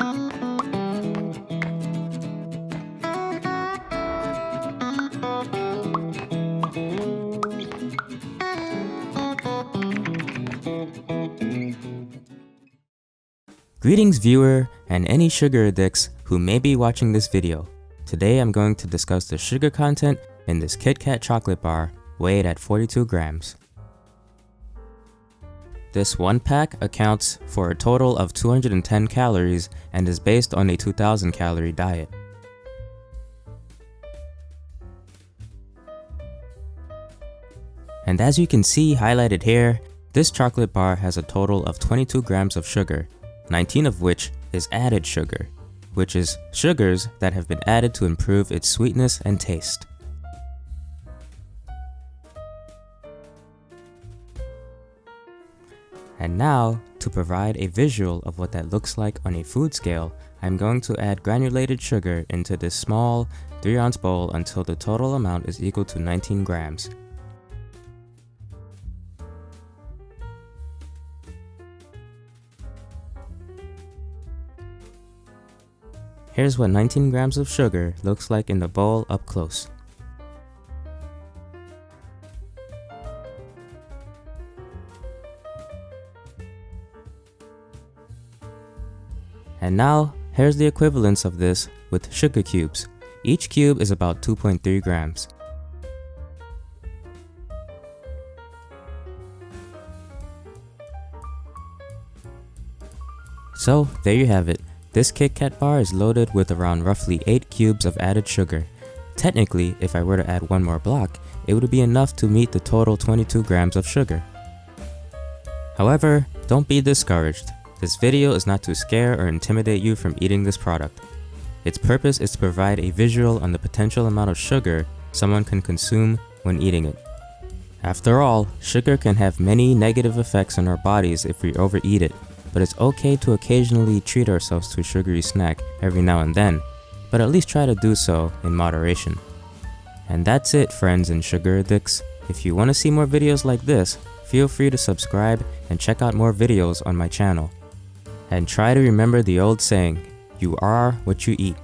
Greetings viewer and any sugar addicts who may be watching this video. Today I'm going to discuss the sugar content in this KitKat chocolate bar weighed at 42 grams. This one pack accounts for a total of 210 calories and is based on a 2000 calorie diet. And as you can see highlighted here, this chocolate bar has a total of 22 grams of sugar, 19 of which is added sugar, which is sugars that have been added to improve its sweetness and taste. And now, to provide a visual of what that looks like on a food scale, I'm going to add granulated sugar into this small 3-ounce bowl until the total amount is equal to 19 grams. Here's what 19 grams of sugar looks like in the bowl up close. And now, here's the equivalence of this with sugar cubes. Each cube is about 2.3 grams. So, there you have it. This KitKat bar is loaded with around roughly 8 cubes of added sugar. Technically, if I were to add one more block, it would be enough to meet the total 22 grams of sugar. However, don't be discouraged. This video is not to scare or intimidate you from eating this product. Its purpose is to provide a visual on the potential amount of sugar someone can consume when eating it. After all, sugar can have many negative effects on our bodies if we overeat it. But it's okay to occasionally treat ourselves to a sugary snack every now and then, but at least try to do so in moderation. And that's it, friends and sugar addicts. If you want to see more videos like this, feel free to subscribe and check out more videos on my channel. And try to remember the old saying, you are what you eat.